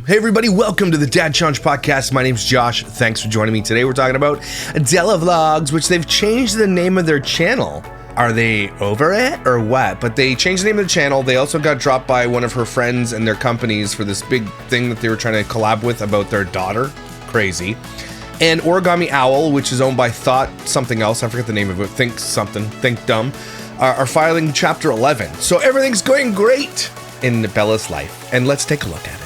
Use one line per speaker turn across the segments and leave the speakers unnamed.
Hey everybody, welcome to the Dad Challenge Podcast. My name's Josh. Thanks for joining me. Today we're talking about Della Vlogs, which they've changed the name of their channel. Are they over it or what? But they changed the name of the channel. They also got dropped by one of her friends and their companies for this big thing that they were trying to collab with about their daughter. Crazy. And Origami Owl, which is owned by Thought something else, I forget the name of it, Think something, Think Dumb, are filing Chapter 11. So everything's going great in Bella's life. And let's take a look at it.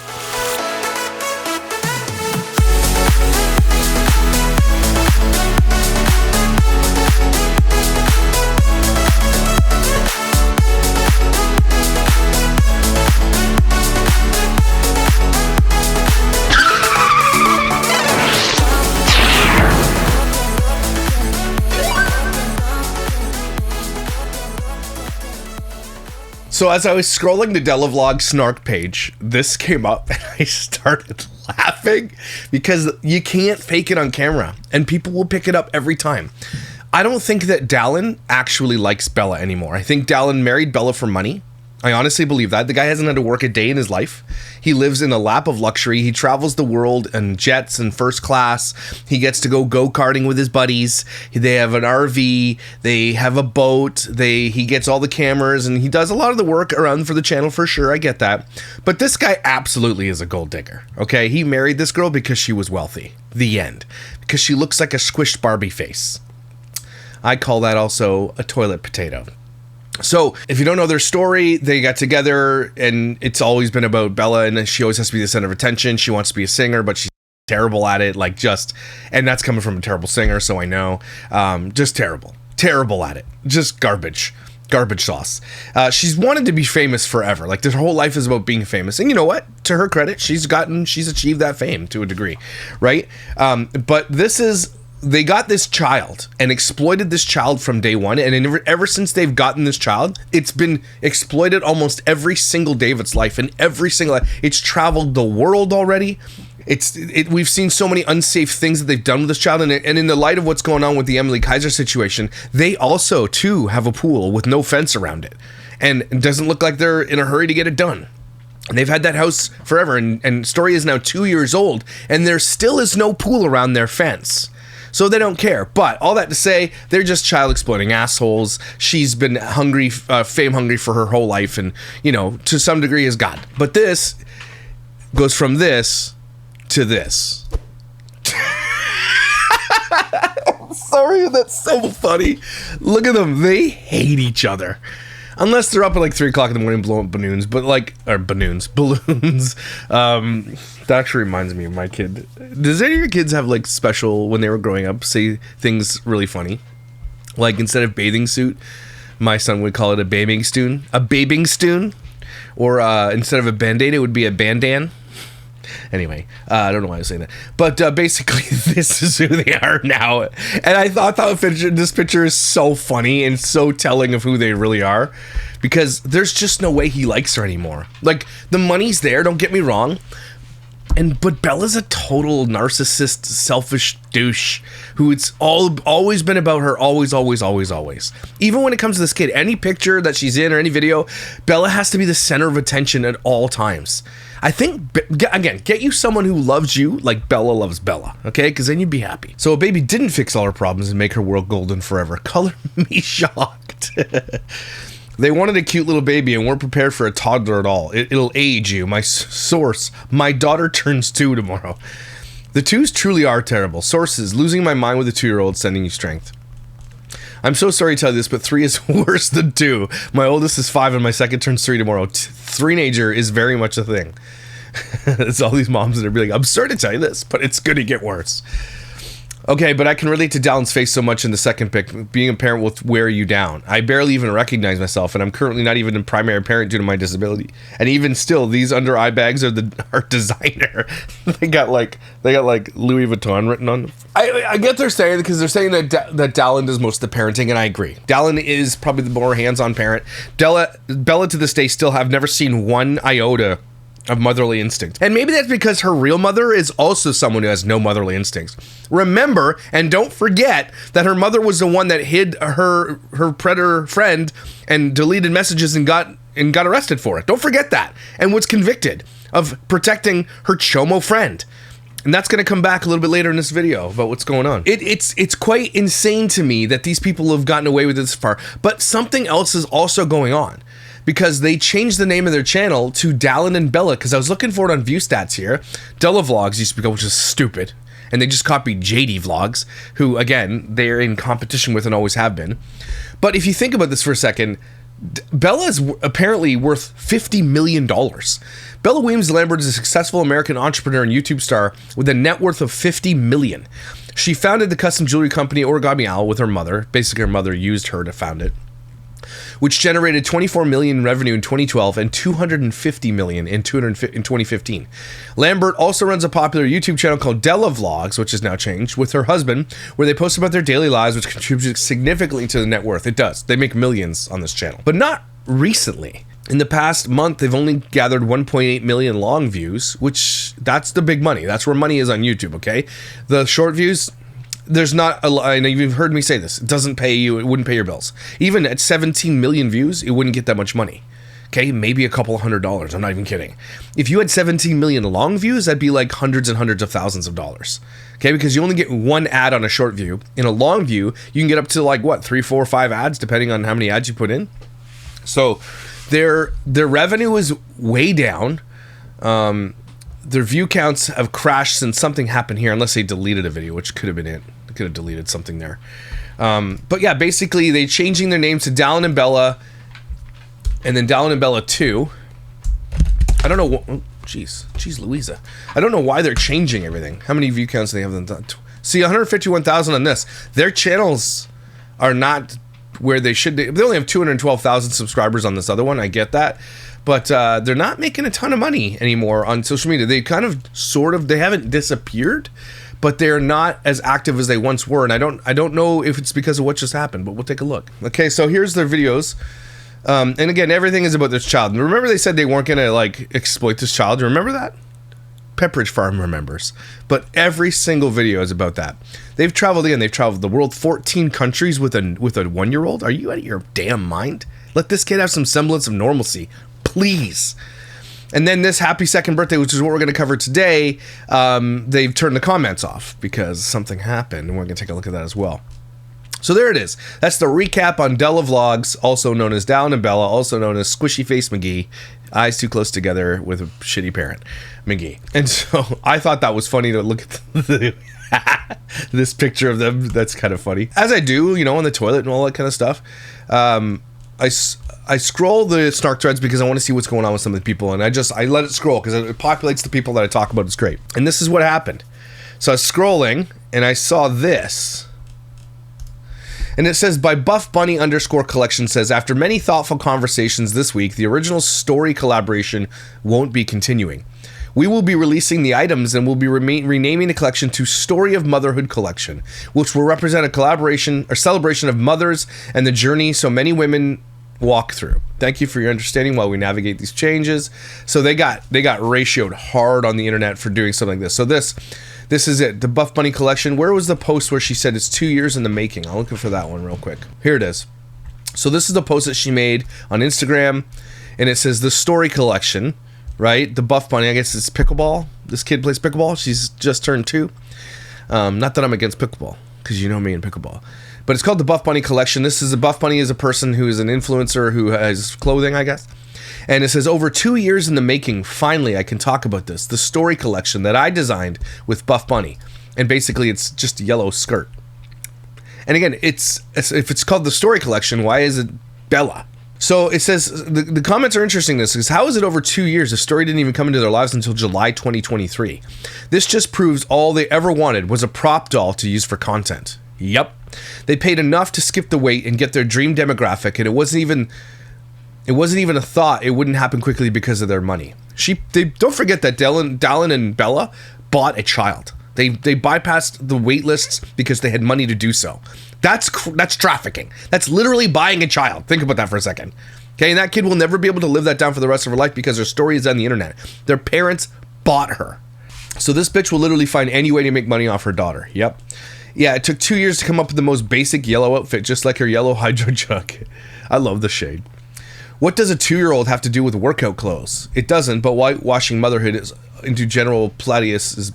So as I was scrolling the Della Vlog snark page, this came up and I started laughing because you can't fake it on camera and people will pick it up every time. I don't think that Dallin actually likes Bella anymore. I think Dallin married Bella for money. I honestly believe that. The guy hasn't had to work a day in his life. He lives in a lap of luxury. He travels the world in jets and first class. He gets to go-karting with his buddies. They have an RV. They have a boat. He gets all the cameras, and he does a lot of the work around for the channel for sure. I get that. But this guy absolutely is a gold digger, okay? He married this girl because she was wealthy. The end. Because she looks like a squished Barbie face. I call that also a toilet potato. So, if you don't know their story, they got together, and it's always been about Bella, and she always has to be the center of attention. She wants to be a singer, but she's terrible at it, and that's coming from a terrible singer, so I know. Just terrible at it. Just garbage sauce. She's wanted to be famous forever. Like, her whole life is about being famous, and you know what? To her credit, she's achieved that fame to a degree, right? But they got this child and exploited this child from day one, and ever since they've gotten this child, it's been exploited almost every single day of its life, and it's traveled the world already. We've seen so many unsafe things that they've done with this child, and in the light of what's going on with the Emily Kaiser situation, they also too have a pool with no fence around it, and it doesn't look like they're in a hurry to get it done. And they've had that house forever, and Story is now 2 years old, and there still is no pool around their fence. So they don't care. But all that to say, they're just child exploiting assholes. She's been fame hungry for her whole life, and, to some degree is God. But this goes from this to this. Sorry, that's so funny. Look at them. They hate each other. Unless they're up at 3 o'clock in the morning blowing up balloons, balloons. That actually reminds me of my kid. Does any of your kids have special, when they were growing up, say things really funny? Instead of bathing suit, my son would call it a babing stoon. Or instead of a band-aid, it would be a bandan. Anyway, I don't know why I was saying that. But basically, this is who they are now. And I thought this picture is so funny and so telling of who they really are. Because there's just no way he likes her anymore. The money's there, don't get me wrong. But Bella's a total narcissist, selfish douche who it's always been about her, always. Even when it comes to this kid, any picture that she's in or any video, Bella has to be the center of attention at all times. I think, again, get you someone who loves you like Bella loves Bella, okay? Because then you'd be happy. So a baby didn't fix all her problems and make her world golden forever. Color me shocked. They wanted a cute little baby and weren't prepared for a toddler at all. It'll age you. My source, my daughter turns 2 tomorrow. The 2s truly are terrible. Sources, losing my mind with a 2-year-old, sending you strength. I'm so sorry to tell you this, but 3 is worse than 2. My oldest is 5 and my second turns 3 tomorrow. Three-nager is very much a thing. It's all these moms that are like, I'm sorry to tell you this, but it's going to get worse. Okay, but I can relate to Dallin's face so much in the second pic. Being a parent will wear you down. I barely even recognize myself, and I'm currently not even a primary parent due to my disability. And even still, these under eye bags are designer. they got Louis Vuitton written on them. I get they're saying, because they're saying that Dallin does most of the parenting, and I agree. Dallin is probably the more hands-on parent. Bella to this day still have never seen one iota of motherly instinct. And maybe that's because her real mother is also someone who has no motherly instincts. Remember, and don't forget, that her mother was the one that hid her predator friend and deleted messages and got arrested for it. Don't forget that. And was convicted. of protecting her chomo friend. And that's going to come back a little bit later in this video about what's going on. It's quite insane to me that these people have gotten away with this far. But something else is also going on. Because they changed the name of their channel to Dallin and Bella. Because I was looking for it on view stats here. Della Vlogs used to be, which is stupid. And they just copied JD Vlogs, who, again, they're in competition with and always have been. But if you think about this for a second, Bella is apparently worth $50 million. Bella Williams-Lambert is a successful American entrepreneur and YouTube star with a net worth of $50 million. She founded the custom jewelry company Origami Owl with her mother. Basically, her mother used her to found it, which generated $24 million in revenue in 2012 and $250 million in 2015. Lambert also runs a popular YouTube channel called Della Vlogs, which is now changed, with her husband, where they post about their daily lives, which contributes significantly to the net worth. It does. They make millions on this channel. But not recently. In the past month, they've only gathered 1.8 million long views, which that's the big money. That's where money is on YouTube, okay? The short views, there's not a lot. I know you've heard me say this. It doesn't pay you. It wouldn't pay your bills. Even at 17 million views, it wouldn't get that much money. Okay, maybe a couple $100. I'm not even kidding. If you had 17 million long views, that'd be like hundreds and hundreds of thousands of dollars. Okay, because you only get one ad on a short view. In a long view, you can get up to like what, 3, 4, 5 ads, depending on how many ads you put in. So their revenue is way down. Their view counts have crashed since something happened here, unless they deleted a video, which could have been it. They could have deleted something there. But yeah, basically they changing their names to Dallin and Bella, and then Dallin and Bella 2. I don't know what. Oh, jeez Louisa. I don't know why they're changing everything. How many view counts do they have? See, 151,000 on this. Their channels are not where they should be. They only have 212,000 subscribers on this other one. I get that. But they're not making a ton of money anymore on social media. They kind of, sort of, they haven't disappeared, but they're not as active as they once were. And I don't know if it's because of what just happened, but we'll take a look. Okay, so here's their videos. And again, everything is about this child. And remember they said they weren't going to, like, exploit this child? Remember that? Pepperidge Farm remembers. But every single video is about that. They've traveled the world, 14 countries with a 1-year-old. Are you out of your damn mind? Let this kid have some semblance of normalcy. Please. And then this happy second birthday, which is what we're going to cover today, they've turned the comments off because something happened, and we're going to take a look at that as well. So there it is. That's the recap on Della Vlogs, also known as Dallin and Bella, also known as Squishy Face McGee, eyes too close together with a shitty parent, McGee. And so I thought that was funny to look at this picture of them. That's kind of funny. As I do, you know, on the toilet and all that kind of stuff. I scroll the snark threads because I want to see what's going on with some of the people, and I let it scroll because it populates the people that I talk about. It's great. And this is what happened. So I was scrolling and I saw this, and it says by BuffBunny _collection says, after many thoughtful conversations this week, the original story collaboration won't be continuing. We will be releasing the items and we'll be renaming the collection to Story of Motherhood Collection, which will represent a collaboration or celebration of mothers and the journey so many women walk through. Thank you for your understanding while we navigate these changes. So they got ratioed hard on the internet for doing something like this. So this is it, the BuffBunny collection. Where was the post where she said it's 2 years in the making? I'm looking for that one real quick. Here it is. So this is the post that she made on Instagram, and it says the story collection, right? The BuffBunny, I guess it's pickleball. This kid plays pickleball. She's just turned 2. Not that I'm against pickleball, because you know me in pickleball. But it's called the BuffBunny collection. This is BuffBunny is a person who is an influencer who has clothing, I guess. And it says, over 2 years in the making, finally I can talk about this. The story collection that I designed with BuffBunny. And basically it's just a yellow skirt. And again, if it's called the story collection, why is it Bella? So it says, the comments are interesting. This is, how is it over 2 years? The story didn't even come into their lives until July 2023. This just proves all they ever wanted was a prop doll to use for content. Yep. They paid enough to skip the wait and get their dream demographic, and it wasn't even a thought it wouldn't happen quickly because of their money. They don't forget that Dallin and Bella bought a child. They bypassed the wait lists because they had money to do so. That's trafficking. That's literally buying a child. Think about that for a second. Okay, and that kid will never be able to live that down for the rest of her life because her story is on the internet. Their parents bought her. So this bitch will literally find any way to make money off her daughter. Yep. Yeah, it took 2 years to come up with the most basic yellow outfit, just like her yellow hydro jug. I love the shade. What does a 2-year-old have to do with workout clothes? It doesn't, but whitewashing motherhood into general plateaus is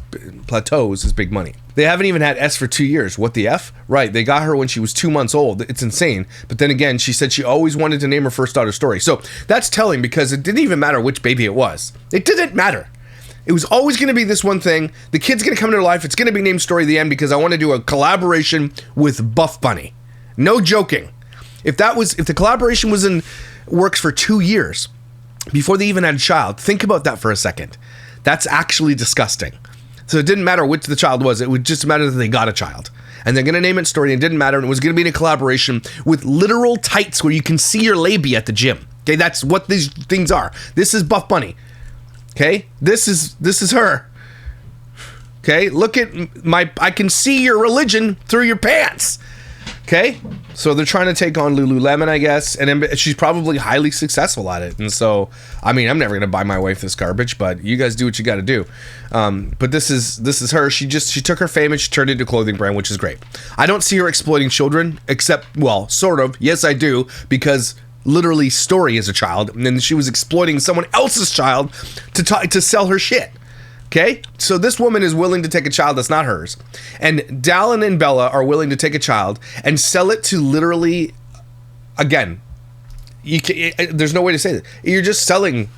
big money. They haven't even had S for 2 years. What the F? Right, they got her when she was 2 months old. It's insane. But then again, she said she always wanted to name her first daughter Story. So that's telling, because it didn't even matter which baby it was. It didn't matter. It was always going to be this one thing. The kid's going to come into her life. It's going to be named Story at the end because I want to do a collaboration with BuffBunny. No joking. If the collaboration was in works for 2 years before they even had a child, think about that for a second. That's actually disgusting. So it didn't matter which the child was. It would just matter that they got a child. And they're going to name it Story, and it didn't matter. And it was going to be in a collaboration with literal tights where you can see your labia at the gym. Okay, that's what these things are. This is BuffBunny. Okay, this is her. Okay, look at I can see your religion through your pants. Okay, so they're trying to take on Lululemon, I guess, and she's probably highly successful at it. And so, I mean, I'm never gonna buy my wife this garbage, but you guys do what you got to do. But this is her. She took her fame and she turned it into a clothing brand, which is great. I don't see her exploiting children, except, well, sort of. Yes, I do, because literally Story is a child, and then she was exploiting someone else's child to sell her shit. Okay, so this woman is willing to take a child that's not hers, and Dallin and Bella are willing to take a child and sell it to literally, again, there's no way to say that. You're just selling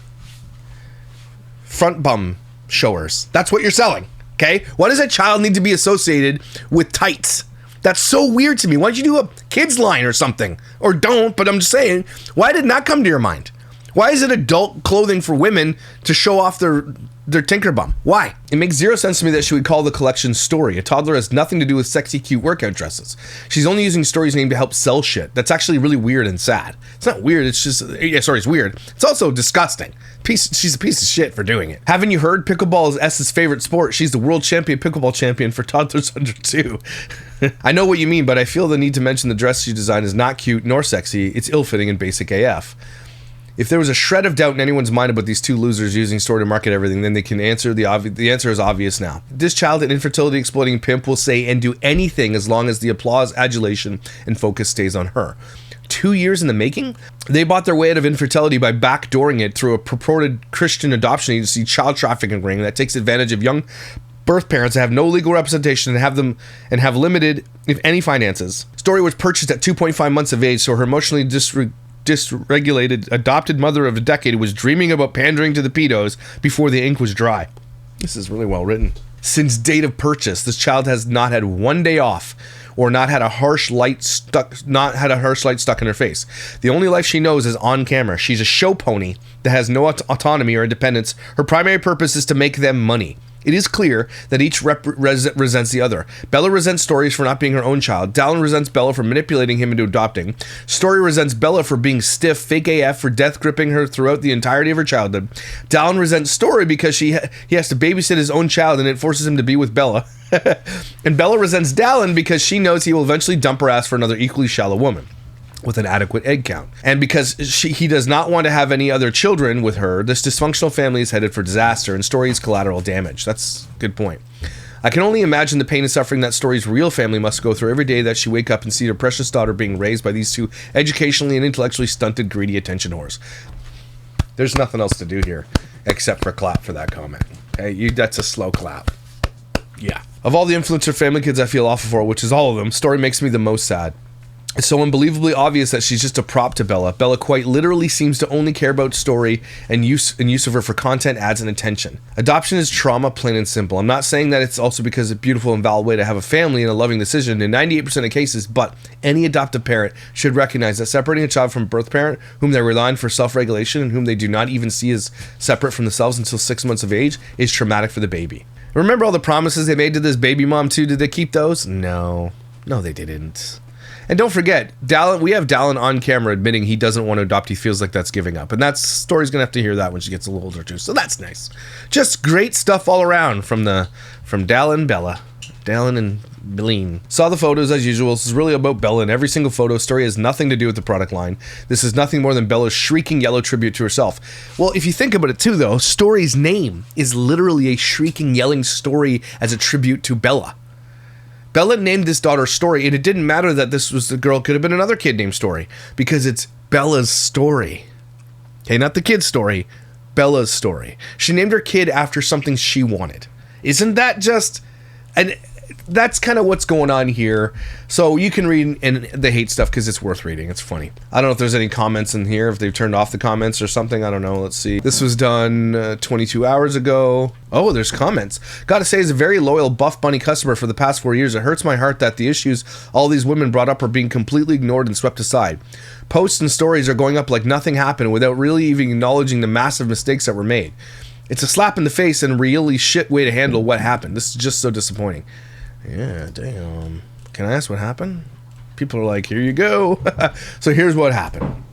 front bum showers. That's what you're selling. Okay, why does a child need to be associated with tights? That's so weird to me. Why don't you do a kids line or something? Or don't, but I'm just saying, why did not come to your mind? Why is it adult clothing for women to show off their tinker bum? Why? It makes zero sense to me that she would call the collection Story. A toddler has nothing to do with sexy, cute workout dresses. She's only using Story's name to help sell shit. That's actually really weird and sad. It's not weird, it's just, yeah, sorry, it's weird. It's also disgusting. She's a piece of shit for doing it. Haven't you heard pickleball is S's favorite sport? She's the world champion pickleball champion for toddlers under 2. I know what you mean, but I feel the need to mention the dress she designed is not cute nor sexy. It's ill-fitting and basic AF. If there was a shred of doubt in anyone's mind about these two losers using Story to market everything, then they can answer the answer is obvious now. This child and infertility exploiting pimp will say and do anything as long as the applause, adulation, and focus stays on her. 2 years in the making? They bought their way out of infertility by backdooring it through a purported Christian adoption agency child trafficking ring that takes advantage of young birth parents that have no legal representation and have limited, if any, finances. Story was purchased at 2.5 months of age, so her emotionally dysregulated adopted mother of a decade was dreaming about pandering to the pedos before the ink was dry. This is really well written. Since date of purchase, this child has not had one day off or not had a harsh light stuck in her face. The only life she knows is on camera. She's a show pony that has no autonomy or independence. Her primary purpose is to make them money. It is clear that each resents the other. Bella resents Story for not being her own child. Dallin resents Bella for manipulating him into adopting. Story resents Bella for being stiff, fake AF, for death gripping her throughout the entirety of her childhood. Dallin resents Story because he has to babysit his own child and it forces him to be with Bella. And Bella resents Dallin because she knows he will eventually dump her ass for another equally shallow woman with an adequate egg count. And because he does not want to have any other children with her, this dysfunctional family is headed for disaster and Story's collateral damage. That's a good point. I can only imagine the pain and suffering that Story's real family must go through every day that she wake up and see her precious daughter being raised by these two educationally and intellectually stunted, greedy attention whores. There's nothing else to do here except for clap for that comment. Okay, that's a slow clap. Yeah. Of all the influencer family kids I feel awful for, which is all of them, Story makes me the most sad. It's so unbelievably obvious that she's just a prop to Bella. Bella quite literally seems to only care about Story and use of her for content, ads, and attention. Adoption is trauma, plain and simple. I'm not saying that it's also because it's a beautiful and valid way to have a family and a loving decision in 98% of cases, but any adoptive parent should recognize that separating a child from a birth parent, whom they rely on for self-regulation and whom they do not even see as separate from themselves until 6 months of age, is traumatic for the baby. Remember all the promises they made to this baby mom too? Did they keep those? No, they didn't. And don't forget, we have Dallin on camera admitting he doesn't want to adopt. He feels like that's giving up. And Story's going to have to hear that when she gets a little older too. So that's nice. Just great stuff all around from Dallin, Bella. Dallin and Belen. Saw the photos as usual. This is really about Bella, and every single photo. Story has nothing to do with the product line. This is nothing more than Bella's shrieking yellow tribute to herself. Well, if you think about it too, though, Story's name is literally a shrieking, yelling story as a tribute to Bella. Bella named this daughter Story, and it didn't matter that this was the girl. Could have been another kid named Story, because it's Bella's story. Okay, not the kid's story, Bella's story. She named her kid after something she wanted. Isn't that just... And that's kind of what's going on here. So you can read in the hate stuff because it's worth reading. It's funny. I don't know if there's any comments in here, if they've turned off the comments or something. I don't know. Let's see. This was done 22 hours ago. Oh, there's comments. Gotta say, as a very loyal BuffBunny customer for the past 4 years, it hurts my heart that the issues all these women brought up are being completely ignored and swept aside. Posts and stories are going up like nothing happened without really even acknowledging the massive mistakes that were made. It's a slap in the face and a really shit way to handle what happened. This is just so disappointing. Yeah, damn. Can I ask what happened? People are like, here you go. So here's what happened.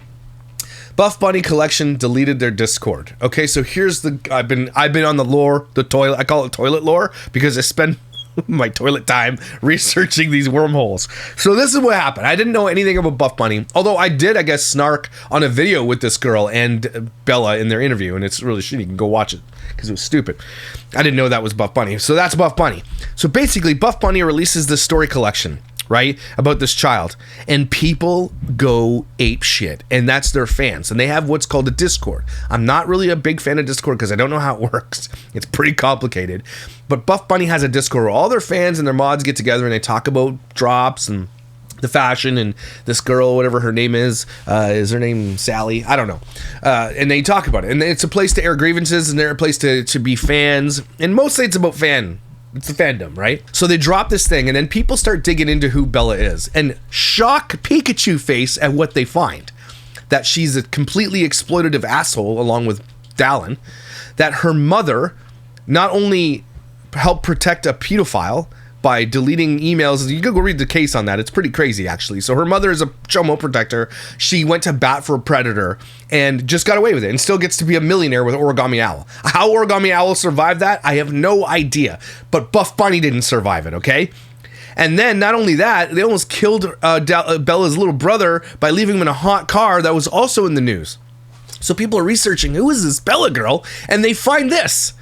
BuffBunny Collection deleted their Discord. Okay, so here's the... I've been on the lore, the toilet... I call it toilet lore because I spend my toilet time researching these wormholes. So this is what happened. I didn't know anything about BuffBunny, although I did, I guess, snark on a video with this girl and Bella in their interview, and it's really shitty. You can go watch it because it was stupid. I didn't know that was BuffBunny. So that's BuffBunny. So basically, BuffBunny releases this story collection, right, about this child, and people go ape shit, and that's their fans, and they have what's called a Discord. I'm not really a big fan of Discord because I don't know how it works. It's pretty complicated, but BuffBunny has a Discord where all their fans and their mods get together and they talk about drops and the fashion, and this girl, whatever her name is her name Sally? I don't know. And they talk about it, and it's a place to air grievances, and they're a place to be fans, and mostly it's about it's a fandom, right? So they drop this thing, and then people start digging into who Bella is, and shock Pikachu face at what they find. That she's a completely exploitative asshole, along with Dallin. That her mother not only helped protect a pedophile by deleting emails. You can go read the case on that. It's pretty crazy, actually. So her mother is a chomo protector. She went to bat for a predator and just got away with it and still gets to be a millionaire with Origami Owl. How Origami Owl survived that, I have no idea. But BuffBunny didn't survive it, okay? And then, not only that, they almost killed Bella's little brother by leaving him in a hot car that was also in the news. So people are researching, who is this Bella girl? And they find this.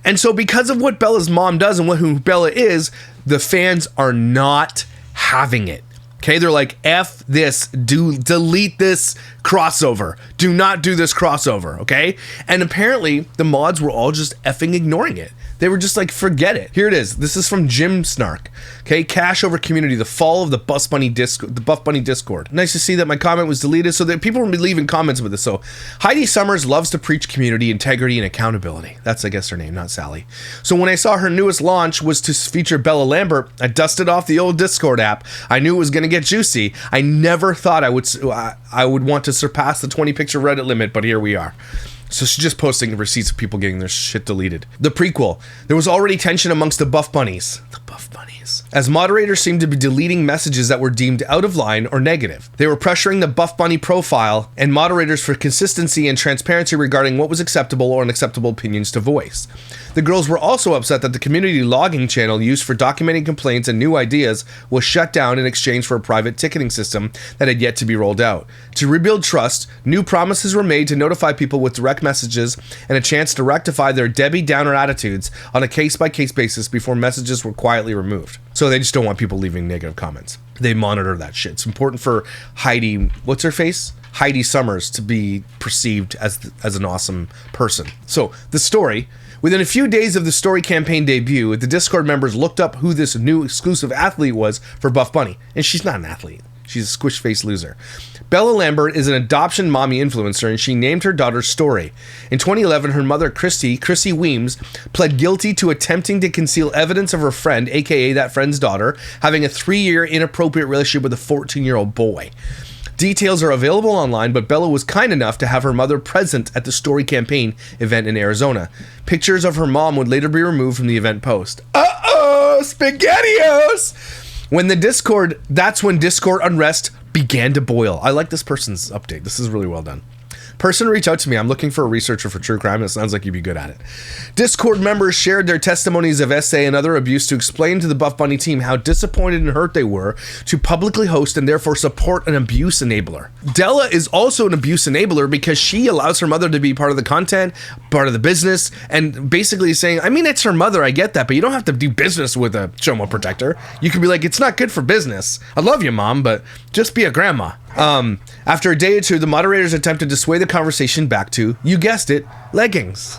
And so because of what Bella's mom does and who Bella is, the fans are not having it. Okay, they're like, F this, delete this crossover. Do not do this crossover, okay? And apparently, the mods were all just effing ignoring it. They were just like, forget it. Here it is. This is from Jim Snark. Okay, Cash Over Community, the fall of the BuffBunny Discord. Nice to see that my comment was deleted, so that people were leaving comments with this. So, Heidi Summers loves to preach community, integrity, and accountability. That's, I guess, her name, not Sally. So when I saw her newest launch was to feature Bella Lambert, I dusted off the old Discord app. I knew it was going to get juicy. I never thought I would want to surpass the 20 picture Reddit limit, but here we are. So she's just posting receipts of people getting their shit deleted. The prequel. There was already tension amongst the BuffBunnies. The BuffBunnies. As moderators seemed to be deleting messages that were deemed out of line or negative. They were pressuring the BuffBunny profile and moderators for consistency and transparency regarding what was acceptable or unacceptable opinions to voice. The girls were also upset that the community logging channel used for documenting complaints and new ideas was shut down in exchange for a private ticketing system that had yet to be rolled out. To rebuild trust, new promises were made to notify people with direct messages and a chance to rectify their Debbie Downer attitudes on a case-by-case basis before messages were quietly removed. So they just don't want people leaving negative comments. They monitor that shit. It's important for Heidi, what's her face? Heidi Summers to be perceived as an awesome person. So the story, within a few days of the story campaign debut, the Discord members looked up who this new exclusive athlete was for BuffBunny, and she's not an athlete. She's a squish-faced loser. Bella Lambert is an adoption mommy influencer, and she named her daughter Story. In 2011, her mother, Chrissy Weems, pled guilty to attempting to conceal evidence of her friend, aka that friend's daughter, having a 3-year inappropriate relationship with a 14-year-old boy. Details are available online, but Bella was kind enough to have her mother present at the Story campaign event in Arizona. Pictures of her mom would later be removed from the event post. Uh-oh, SpaghettiOs! That's when Discord unrest began to boil. I like this person's update. This is really well done. Person reach out to me. I'm looking for a researcher for true crime. It sounds like you'd be good at it. Discord members shared their testimonies of SA and other abuse to explain to the BuffBunny team how disappointed and hurt they were to publicly host and therefore support an abuse enabler. Della is also an abuse enabler because she allows her mother to be part of the content, part of the business, and basically saying, I mean, it's her mother, I get that, but you don't have to do business with a chomo protector. You can be like, it's not good for business. I love you, Mom, but just be a grandma. After a day or two, the moderators attempted to sway the conversation back to, you guessed it, leggings.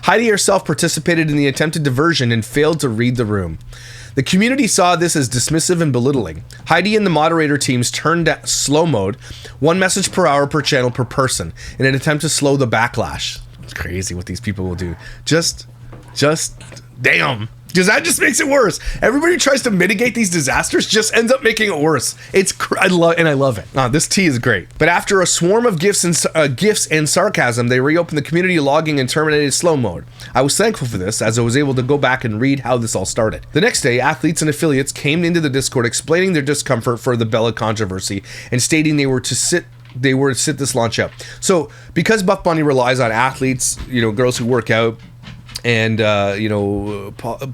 Heidi herself participated in the attempted diversion and failed to read the room. The community saw this as dismissive and belittling. Heidi and the moderator teams turned slow mode, 1 message per hour per channel per person, in an attempt to slow the backlash. It's crazy what these people will do. Just damn. Because that just makes it worse. Everybody who tries to mitigate these disasters just ends up making it worse. I love it. This tea is great. But after a swarm of gifts and sarcasm, they reopened the community logging and terminated slow mode. I was thankful for this, as I was able to go back and read how this all started. The next day, athletes and affiliates came into the Discord explaining their discomfort for the Bella controversy and stating they were to sit this launch out. So, because BuffBunny relies on athletes, girls who work out, and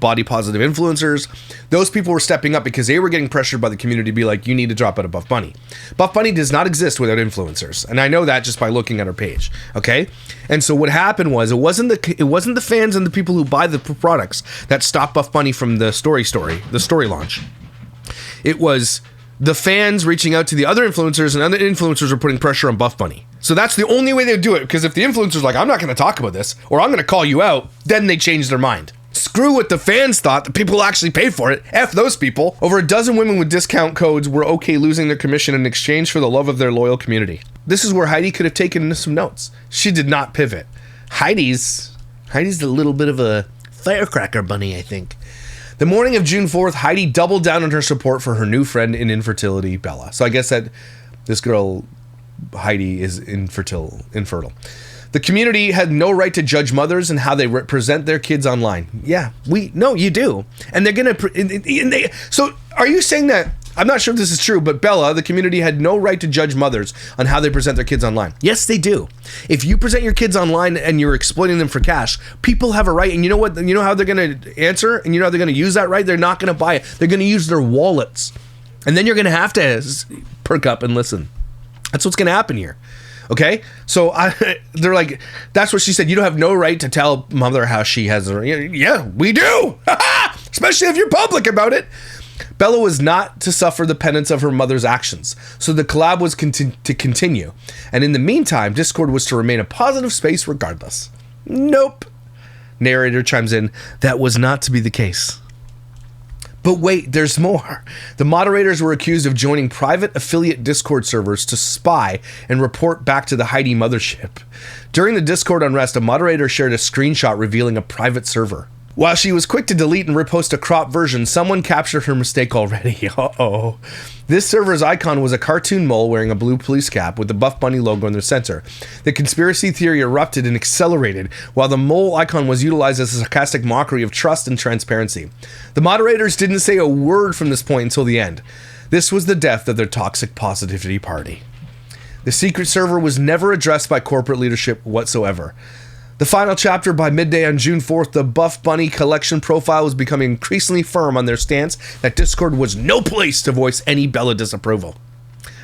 body positive influencers, those people were stepping up because they were getting pressured by the community to be like, you need to drop out of BuffBunny. BuffBunny does not exist without influencers, and I know that just by looking at her page. Okay, and so what happened was it wasn't the fans and the people who buy the products that stopped BuffBunny from the story launch. It was the fans reaching out to the other influencers, and other influencers were putting pressure on BuffBunny. So that's the only way they do it, because if the influencer's like, I'm not going to talk about this, or I'm going to call you out, then they change their mind. Screw what the fans thought, the people who actually paid for it. F those people. Over a dozen women with discount codes were okay losing their commission in exchange for the love of their loyal community. This is where Heidi could have taken some notes. She did not pivot. Heidi's a little bit of a firecracker bunny, I think. The morning of June 4th, Heidi doubled down on her support for her new friend in infertility, Bella. So I guess that this girl, Heidi, is infertile. The community had no right to judge mothers and how they represent their kids online. Yeah, you do. And they're going to... So are you saying that... I'm not sure if this is true, but Bella, the community, had no right to judge mothers on how they present their kids online. Yes, they do. If you present your kids online and you're exploiting them for cash, people have a right. And you know what? You know how they're going to answer? And you know how they're going to use that right? They're not going to buy it. They're going to use their wallets. And then you're going to have to perk up and listen. That's what's going to happen here. Okay? So they're like, that's what she said. You don't have no right to tell mother how she has her. Yeah, we do. Especially if you're public about it. Bella was not to suffer the penance of her mother's actions, so the collab was to continue. And in the meantime, Discord was to remain a positive space regardless. Nope. Narrator chimes in, that was not to be the case. But wait, there's more. The moderators were accused of joining private affiliate Discord servers to spy and report back to the Heidi mothership. During the Discord unrest, a moderator shared a screenshot revealing a private server. While she was quick to delete and repost a cropped version, someone captured her mistake already. Uh-oh. This server's icon was a cartoon mole wearing a blue police cap with the BuffBunny logo in the center. The conspiracy theory erupted and accelerated, while the mole icon was utilized as a sarcastic mockery of trust and transparency. The moderators didn't say a word from this point until the end. This was the death of their toxic positivity party. The secret server was never addressed by corporate leadership whatsoever. The final chapter, by midday on June 4th, the BuffBunny collection profile was becoming increasingly firm on their stance that Discord was no place to voice any Bella disapproval.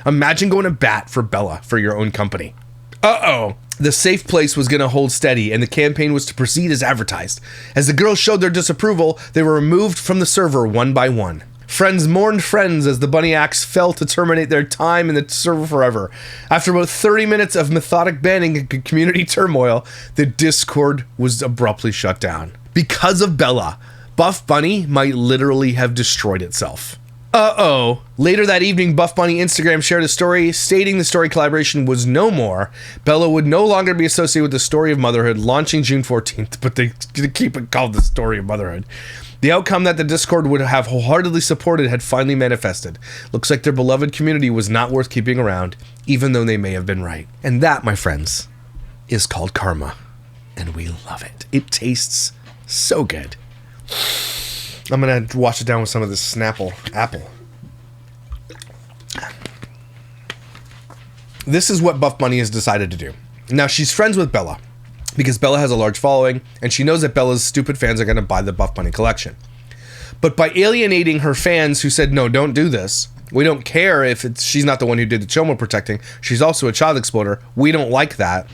Imagine going to bat for Bella for your own company. Uh-oh. The safe place was going to hold steady, and the campaign was to proceed as advertised. As the girls showed their disapproval, they were removed from the server one by one. Friends mourned friends as the Bunny Axe fell to terminate their time in the server forever. After about 30 minutes of methodic banning and community turmoil, the Discord was abruptly shut down. Because of Bella, BuffBunny might literally have destroyed itself. Uh-oh. Later that evening, BuffBunny Instagram shared a story stating the story collaboration was no more. Bella would no longer be associated with the story of motherhood, launching June 14th, but they keep it called the story of motherhood. The outcome that the Discord would have wholeheartedly supported had finally manifested. Looks like their beloved community was not worth keeping around, even though they may have been right. And that, my friends, is called karma. And we love it. It tastes so good. I'm going to wash it down with some of this Snapple apple. This is what BuffBunny has decided to do. Now, she's friends with Bella, because Bella has a large following, and she knows that Bella's stupid fans are going to buy the BuffBunny collection. But by alienating her fans who said, no, don't do this, we don't care if she's not the one who did the child protecting, she's also a child exploiter, we don't like that,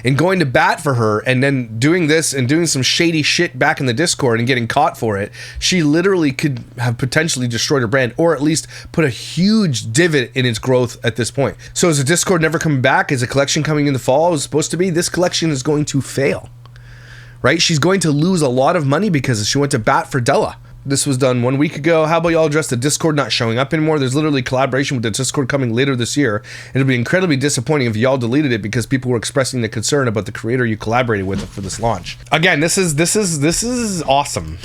and going to bat for her and then doing this and doing some shady shit back in the Discord and getting caught for it, she literally could have potentially destroyed her brand, or at least put a huge divot in its growth at this point. So is the Discord never coming back? Is a collection coming in the fall? It was supposed to be. This collection is going to fail, right? She's going to lose a lot of money because she went to bat for Della. This was done 1 week ago. How about y'all address the Discord not showing up anymore? There's literally collaboration with the Discord coming later this year. It'll be incredibly disappointing if y'all deleted it because people were expressing the concern about the creator you collaborated with for this launch. Again, this is awesome.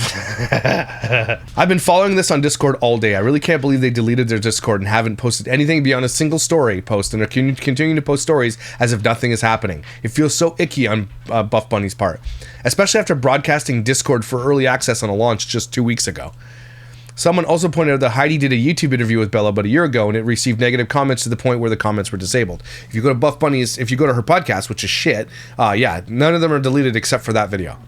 I've been following this on Discord all day. I really can't believe they deleted their Discord and haven't posted anything beyond a single story post, and are continuing to post stories as if nothing is happening. It feels so icky on BuffBunny's part, especially after broadcasting Discord for early access on a launch just 2 weeks ago. Someone also pointed out that Heidi did a YouTube interview with Bella about a year ago, and it received negative comments to the point where the comments were disabled. If you go to BuffBunny's, if you go to her podcast, which is shit, yeah, none of them are deleted except for that video.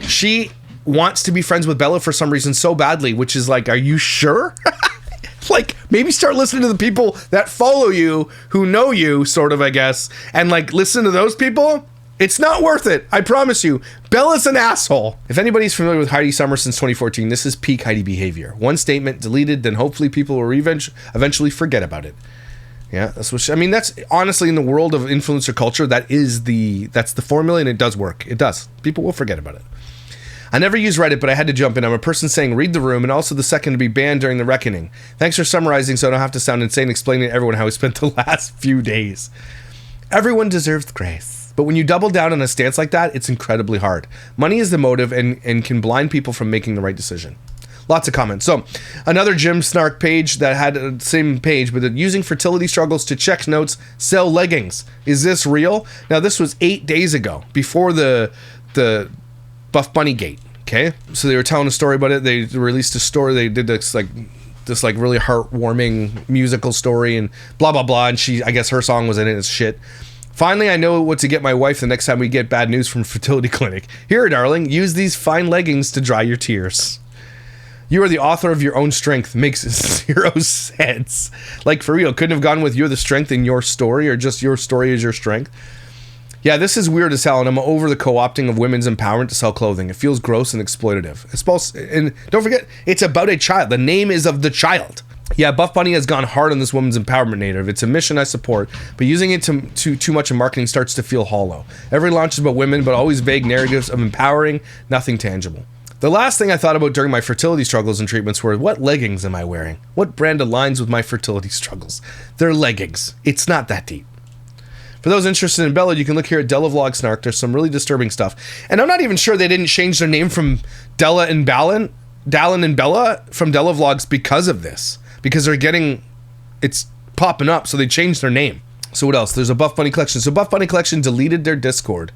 She wants to be friends with Bella for some reason so badly, which is like, are you sure? Like, maybe start listening to the people that follow you, who know you, sort of, I guess, and like listen to those people. It's not worth it. I promise you. Bella's an asshole. If anybody's familiar with Heidi Summer since 2014, this is peak Heidi behavior. One statement deleted, then hopefully people will eventually forget about it. Yeah, that's what I mean. That's honestly, in the world of influencer culture, that's the formula, and it does work. It does. People will forget about it. I never use Reddit, but I had to jump in. I'm a person saying read the room, and also the second to be banned during the reckoning. Thanks for summarizing so I don't have to sound insane explaining to everyone how I spent the last few days. Everyone deserves grace. But when you double down on a stance like that, it's incredibly hard. Money is the motive and can blind people from making the right decision. Lots of comments. So, another Jim Snark page that had the same page, but using fertility struggles to check notes, sell leggings. Is this real? Now, this was 8 days ago, before the BuffBunny gate, okay? So they were telling a story about it. They released a story. They did this really heartwarming musical story and blah, blah, blah. And I guess her song was in it. It's shit. Finally, I know what to get my wife the next time we get bad news from fertility clinic. Here, darling, use these fine leggings to dry your tears. You are the author of your own strength. Makes 0 sense. Like, for real, couldn't have gone with you're the strength in your story, or just your story is your strength. Yeah, this is weird as hell, and I'm over the co-opting of women's empowerment to sell clothing. It feels gross and exploitative. And don't forget, it's about a child. The name is of the child. Yeah, BuffBunny has gone hard on this woman's empowerment narrative. It's a mission I support, but using it too much in marketing starts to feel hollow. Every launch is about women, but always vague narratives of empowering, nothing tangible. The last thing I thought about during my fertility struggles and treatments were, what leggings am I wearing? What brand aligns with my fertility struggles? They're leggings. It's not that deep. For those interested in Bella, you can look here at Della Vlog Snark. There's some really disturbing stuff. And I'm not even sure they didn't change their name from Della and Dallin and Bella from Della Vlogs because of this. Because it's popping up, so they changed their name. So what else? There's a BuffBunny collection. So BuffBunny collection deleted their Discord.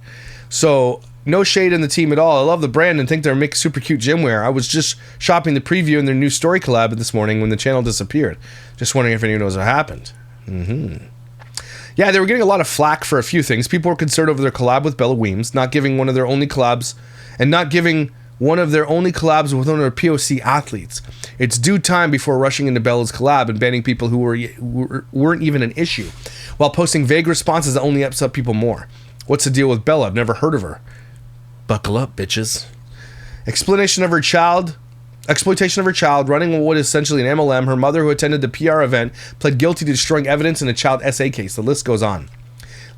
So no shade in the team at all. I love the brand and think they're making super cute gym wear. I was just shopping the preview in their new story collab this morning when the channel disappeared. Just wondering if anyone knows what happened. Yeah, they were getting a lot of flack for a few things. People were concerned over their collab with Bella Weems, not giving one of their only collabs with one of their POC athletes. It's due time before rushing into Bella's collab and banning people who weren't even an issue, while posting vague responses that only upset people more. What's the deal with Bella? I've never heard of her. Buckle up, bitches. Exploitation of her child, running what is essentially an MLM. Her mother, who attended the PR event, pled guilty to destroying evidence in a child SA case. The list goes on.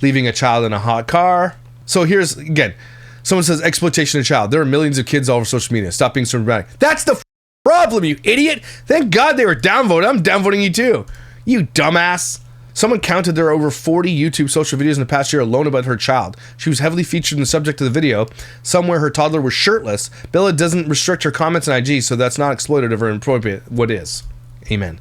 Leaving a child in a hot car. So here's, again, someone says exploitation of child. There are millions of kids all over social media. Stop being so dramatic. That's the problem, you idiot. Thank God they were downvoted. I'm downvoting you too. You dumbass. Someone counted there are over 40 YouTube social videos in the past year alone about her child. She was heavily featured in the subject of the video. Somewhere her toddler was shirtless. Bella doesn't restrict her comments on IG, so that's not exploitative or inappropriate. What is? Amen.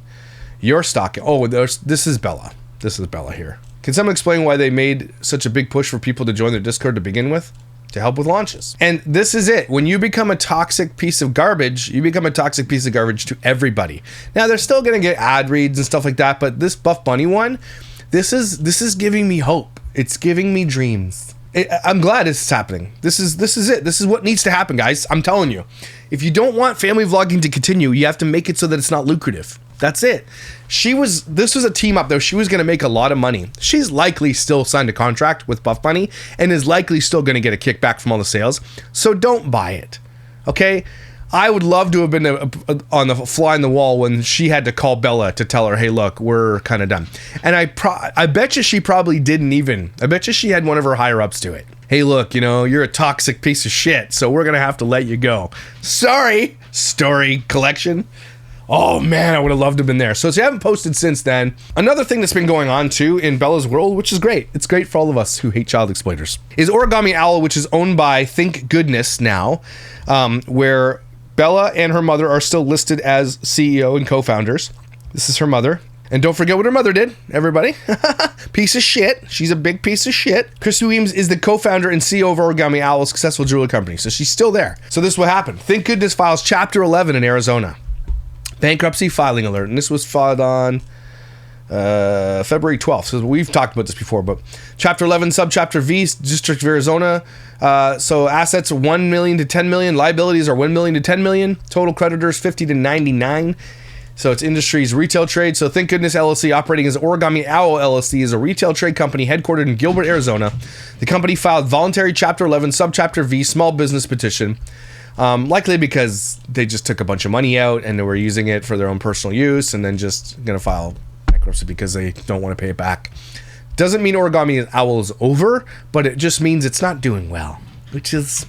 You're stalking. Oh, this is Bella. This is Bella here. Can someone explain why they made such a big push for people to join their Discord to begin with? To help with launches. And this is it. When you become a toxic piece of garbage, you become a toxic piece of garbage to everybody. Now, they're still going to get ad reads and stuff like that, but this BuffBunny one, this is giving me hope. It's giving me dreams. I'm glad this is happening. This is it. This is what needs to happen, guys. I'm telling you. If you don't want family vlogging to continue, you have to make it so that it's not lucrative. That's it. This was a team up though. She was going to make a lot of money. She's likely still signed a contract with BuffBunny and is likely still going to get a kickback from all the sales. So don't buy it. Okay? I would love to have been on the fly on the wall when she had to call Bella to tell her, hey, look, we're kind of done. And I bet you she probably didn't even. I bet you she had one of her higher ups do it. Hey, look, you're a toxic piece of shit, so we're going to have to let you go. Sorry, story collection. Oh, man, I would have loved to have been there. So if you haven't posted since then, another thing that's been going on, too, in Bella's world, which is great. It's great for all of us who hate child exploiters, is Origami Owl, which is owned by Thank Goodness now, where Bella and her mother are still listed as CEO and co-founders. This is her mother. And don't forget what her mother did, everybody. Piece of shit. She's a big piece of shit. Christy Weems is the co-founder and CEO of Origami Owl, a successful jewelry company. So she's still there. So this is what happened. Thank Goodness files Chapter 11 in Arizona. Bankruptcy filing alert. And this was filed on February 12th. So we've talked about this before, but Chapter 11, Subchapter V, District of Arizona. So assets 1 million to 10 million. Liabilities are 1 million to 10 million. Total creditors 50 to 99. So it's industries retail trade. So Thank Goodness LLC, operating as Origami Owl LLC, is a retail trade company headquartered in Gilbert, Arizona. The company filed voluntary Chapter 11, Subchapter V, small business petition. Likely because they just took a bunch of money out and they were using it for their own personal use and then just going to file bankruptcy because they don't want to pay it back. Doesn't mean Origami Owl is over, but it just means it's not doing well, which is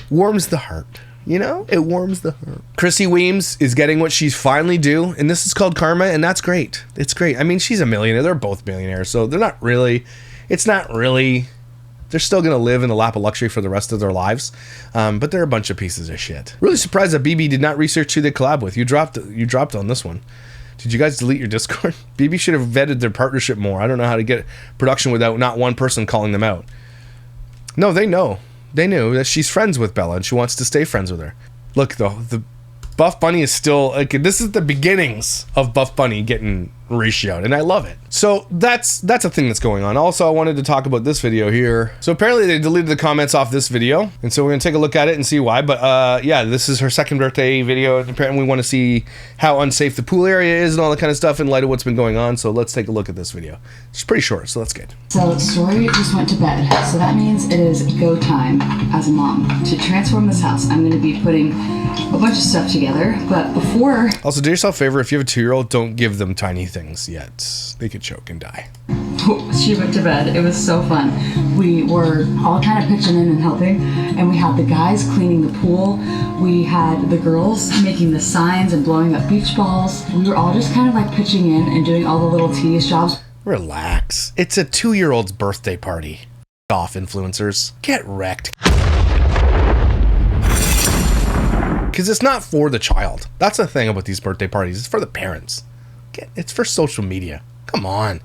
warms the heart. It warms the heart. Chrissy Weems is getting what she's finally due, and this is called karma, and that's great. It's great. I mean, she's a millionaire. They're both millionaires, so they're not really. It's not really. They're still going to live in the lap of luxury for the rest of their lives, but they're a bunch of pieces of shit. Really surprised that BB did not research who they collab with. You dropped on this one. Did you guys delete your Discord? BB should have vetted their partnership more. I don't know how to get production without not one person calling them out. No, they know. They knew that she's friends with Bella and she wants to stay friends with her. Look, though, the BuffBunny is still like, this is the beginnings of BuffBunny getting ratioed, and I love it. So that's a thing that's going on. Also, I wanted to talk about this video here. So apparently they deleted the comments off this video, and so we're gonna take a look at it and see why. But yeah, this is her second birthday video. Apparently we want to see how unsafe the pool area is and all that kind of stuff in light of what's been going on. So let's take a look at this video. It's pretty short, so let's get.
So Story just went to bed, so that means it is go time as a mom to transform this house. I'm gonna be putting a bunch of stuff together, but before.
Also, do yourself a favor, if you have a 2-year-old, don't give them tiny things yet. They could choke and die.
She went to bed. It was so fun. We were all kind of pitching in and helping, and we had the guys cleaning the pool. We had the girls making the signs and blowing up beach balls. We were all just kind of like pitching in and doing all the little tedious jobs.
Relax. It's a 2-year-old's birthday party. Off, influencers. Get wrecked. Because it's not for the child. That's the thing about these birthday parties. It's for the parents. It's for social media. Come on.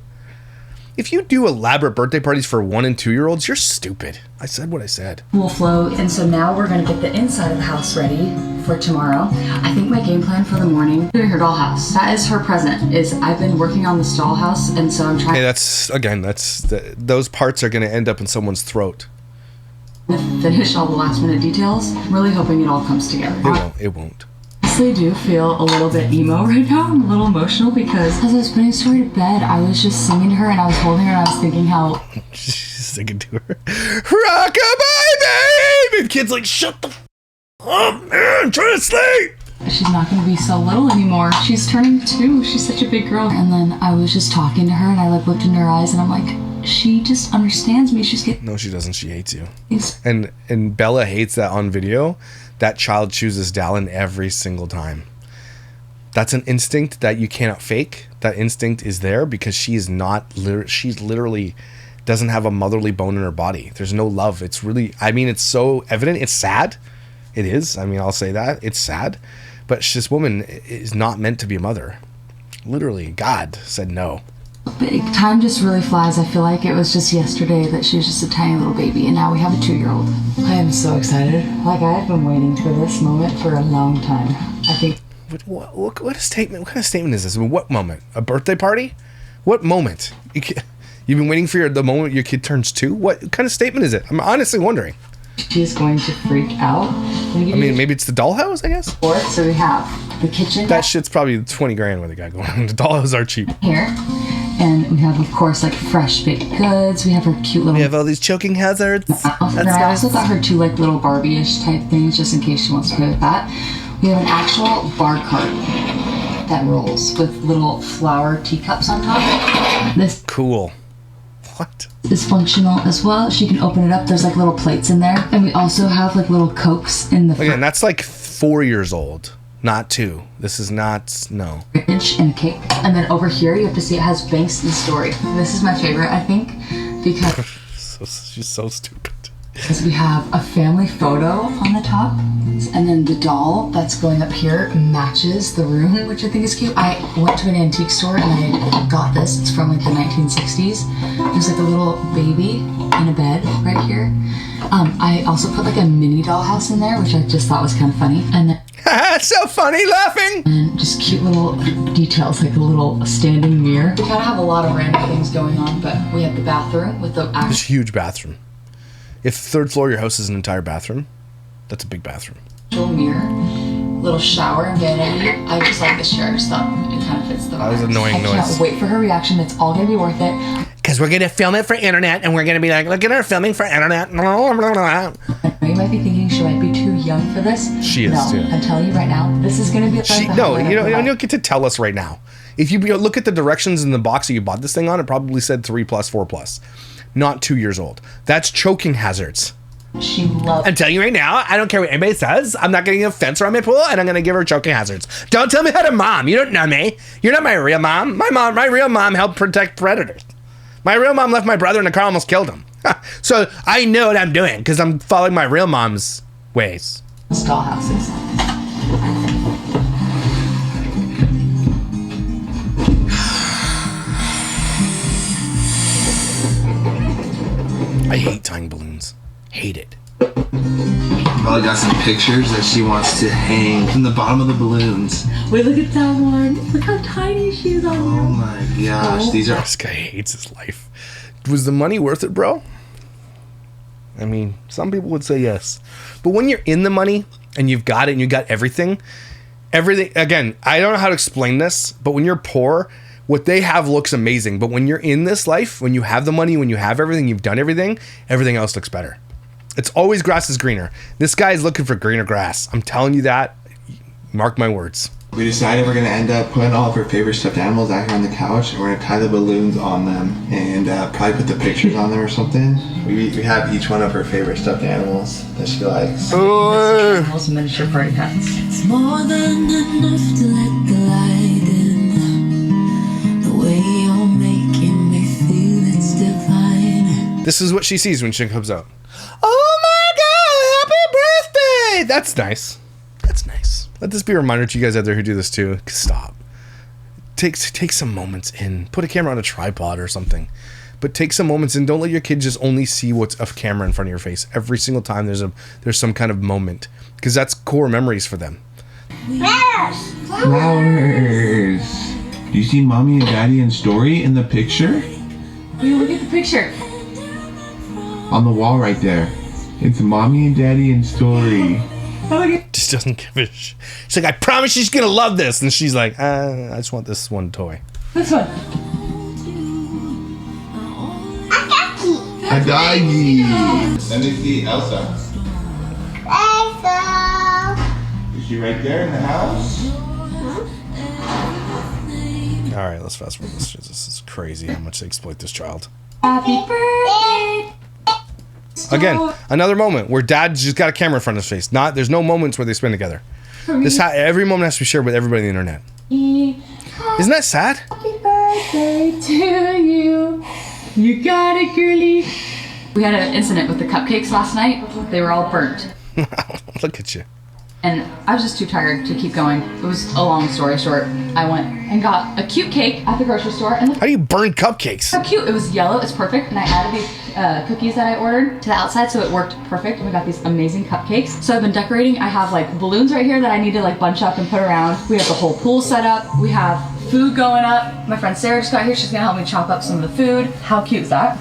If you do elaborate birthday parties for 1 and 2-year-olds, you're stupid. I said what I said.
Pool flow, and so now we're going to get the inside of the house ready for tomorrow. I think my game plan for the morning, doing her dollhouse. That is her present, is I've been working on this dollhouse, and so I'm trying.
Hey, those parts are going to end up in someone's throat.
Finish all the last minute details. I'm really hoping it all comes together.
It won't.
I honestly do feel a little bit emo right now. I'm a little emotional because as I was putting Story to bed, I was just singing to her and I was holding her and I was thinking how
she's singing to her. Rockabye, babe! And kid's like, shut the up, man, I'm trying to sleep.
She's not going to be so little anymore. She's turning 2. She's such a big girl. And then I was just talking to her and I like looked in her eyes and I'm like, she just understands me. She's getting.
No, she doesn't. She hates you. And Bella hates that on video. That child chooses Dallin every single time. That's an instinct that you cannot fake. That instinct is there because she's literally doesn't have a motherly bone in her body. There's no love. It's really, I mean, it's so evident. It's sad. It is. I mean, I'll say that. It's sad. But this woman is not meant to be a mother. Literally, God said no.
Big. Time just really flies. I feel like it was just yesterday that she was just a tiny little baby, and now we have a 2-year-old. I am so excited. Like, I've been waiting for this moment for a long time. I think.
What a statement! What kind of statement is this? I mean, what moment? A birthday party? What moment? You've been waiting for the moment your kid turns 2? What kind of statement is it? I'm honestly wondering.
She's going to freak out.
I mean, maybe it's the dollhouse, I guess.
So we have the kitchen.
That shit's probably 20 grand what they got going on. The dollhouses are cheap.
Here. And we have, of course, like fresh baked goods. We have her cute little...
We have all these choking hazards.
I also got her 2 like little Barbie-ish type things just in case she wants to play with that. We have an actual bar cart that rolls with little flower teacups on top. This
cool. What?
Is functional as well. She can open it up. There's like little plates in there. And we also have like little Cokes in the
Again, that's like 4 years old. Not 2. This is not, no.
Fridge and cake. And then over here, you have to see it has Banks and Story. This is my favorite, I think, because
she's so stupid.
Because we have a family photo on the top, and then the doll that's going up here matches the room, which I think is cute. I went to an antique store and I got this. It's from like the 1960s. There's like a little baby in a bed right here. I also put like a mini dollhouse in there, which I just thought was kind of funny. And then
so funny, laughing.
And just cute little details, like a little standing mirror. We kind of have a lot of random things going on, but we have the bathroom with the
this huge bathroom. If the 3rd floor of your house is an entire bathroom, that's a big bathroom.
Mirror, little shower and vanity. I just like this chair. I just thought it kind of fits the vibe.
That was annoying noise.
I can't wait for her reaction. It's all gonna be worth it.
Because we're gonna film it for internet, and we're gonna be like, look at her filming for internet.
I know you might be thinking she might be too young for this.
She is.
No,
yeah.
I'm telling you right now, this is gonna be.
No, you don't get to tell us right now. If you look at the directions in the box that you bought this thing on, it probably said 3+, 4+. Not 2 years old. That's choking hazards.
She loves.
I'm telling you right now, I don't care what anybody says. I'm not getting a fence around my pool, and I'm going to give her choking hazards. Don't tell me how to mom. You don't know me. You're not my real mom. My real mom helped protect predators. My real mom left my brother in the car, almost killed him. So I know what I'm doing because I'm following my real mom's ways.
Dollhouses.
I hate tying balloons. Hate it.
Probably got some pictures that she wants to hang from the bottom of the balloons.
Wait, look at that one. Look how tiny she is on there.
Oh my gosh, these are...
This guy hates his life. Was the money worth it, bro? I mean, some people would say yes. But when you're in the money and you've got it and you got everything, again, I don't know how to explain this, but when you're poor, what they have looks amazing. But when you're in this life, when you have the money, when you have everything, you've done everything else looks better. It's always grass is greener. This guy is looking for greener grass. I'm telling you that. Mark my words.
We decided we're going to end up putting all of her favorite stuffed animals out here on the couch, and we're going to tie the balloons on them and probably put the pictures on them or something. We have each one of her favorite stuffed animals that she likes.
Most miniature party hats.
It's more than enough to let the light in. The way you're making me feel it's divine.
This is what she sees when she comes out. Oh my God, happy birthday! That's nice. That's nice. Let this be a reminder to you guys out there who do this too. Stop. Take some moments in. Put a camera on a tripod or something. But take some moments in. Don't let your kids just only see what's a camera in front of your face. Every single time there's some kind of moment. Because that's core memories for them.
Flowers! Do you see Mommy and Daddy and Story in the picture?
Wait, look at the picture.
On the wall right there. It's Mommy and Daddy and Story.
Just doesn't give a shit. She's like, I promise she's gonna love this. And she's like, I just want this one toy.
This one.
A doggy! Let me see Elsa. Is she right there in the house?
Alright, let's fast forward this. This is crazy how much they exploit this child.
Happy birthday.
Again, another moment where dad just got a camera in front of his face. There's no moments where they spend together. Every moment has to be shared with everybody on the internet. Isn't that sad?
Happy birthday to you. You got it, girly. We had an incident with the cupcakes last night. They were all burnt.
Look at you.
And I was just too tired to keep going. It was a long story short. I went and got a cute cake at the grocery store. And
how do you burn cupcakes?
So cute. It was yellow. It's perfect. And I added these cookies that I ordered to the outside, so it worked perfect. And we got these amazing cupcakes. So I've been decorating. I have like balloons right here that I need to like bunch up and put around. We have the whole pool set up. We have food going up. My friend Sarah just got here. She's gonna help me chop up some of the food. How cute is that?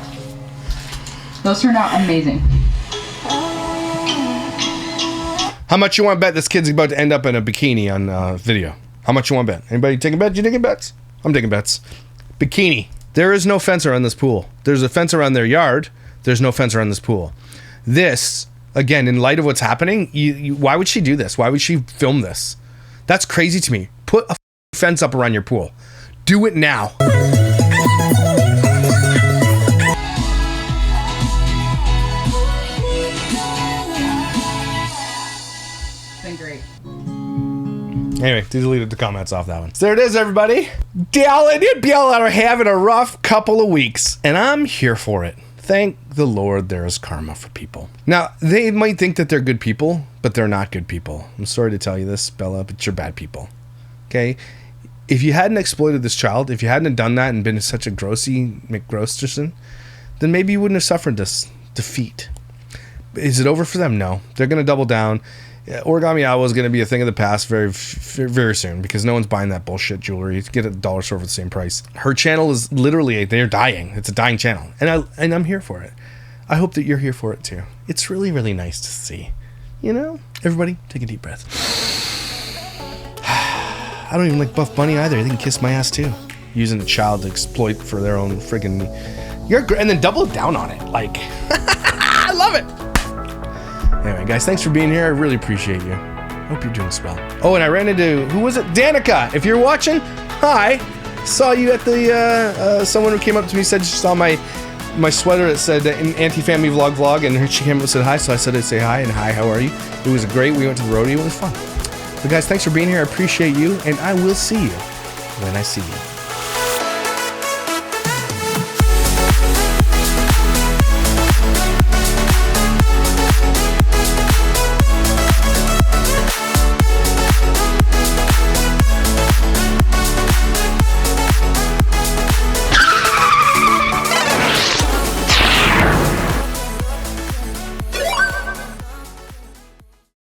Those turned out amazing.
How much you want to bet this kid's about to end up in a bikini on video? How much you want to bet? Anybody taking bets? You taking bets? I'm taking bets. Bikini. There is no fence around this pool. There's a fence around their yard. There's no fence around this pool. This, again, in light of what's happening, why would she do this? Why would she film this? That's crazy to me. Put a fence up around your pool. Do it now.
Been great.
Anyway, deleted the comments off that one. So there it is, everybody. Dallin and Biel are having a rough couple of weeks, and I'm here for it. Thank the Lord there is karma for people. Now, they might think that they're good people, but they're not good people. I'm sorry to tell you this, Bella, but you're bad people. Okay? If you hadn't exploited this child, if you hadn't done that and been such a grossy McGrosterson, then maybe you wouldn't have suffered this defeat. Is it over for them? No. They're going to double down. Origami Owl is going to be a thing of the past very, very soon because no one's buying that bullshit jewelry. You get a dollar store for the same price. Her channel is literally, they're dying. It's a dying channel. And I'm here for it. I hope that you're here for it too. It's really, really nice to see. You know? Everybody, take a deep breath. I don't even like BuffBunny either. They can kiss my ass too. Using a child to exploit for their own friggin'... and then double down on it. Like, I love it. Anyway, guys, thanks for being here. I really appreciate you. Hope you're doing swell. Oh, and I ran into, who was it? Danica. If you're watching, hi. Saw you at the, someone who came up to me said she saw my sweater that said anti-family vlog, and she came up and said hi, so I said I'd say hi, and hi, how are you? It was great. We went to the rodeo. It was fun. But guys, thanks for being here. I appreciate you, and I will see you when I see you.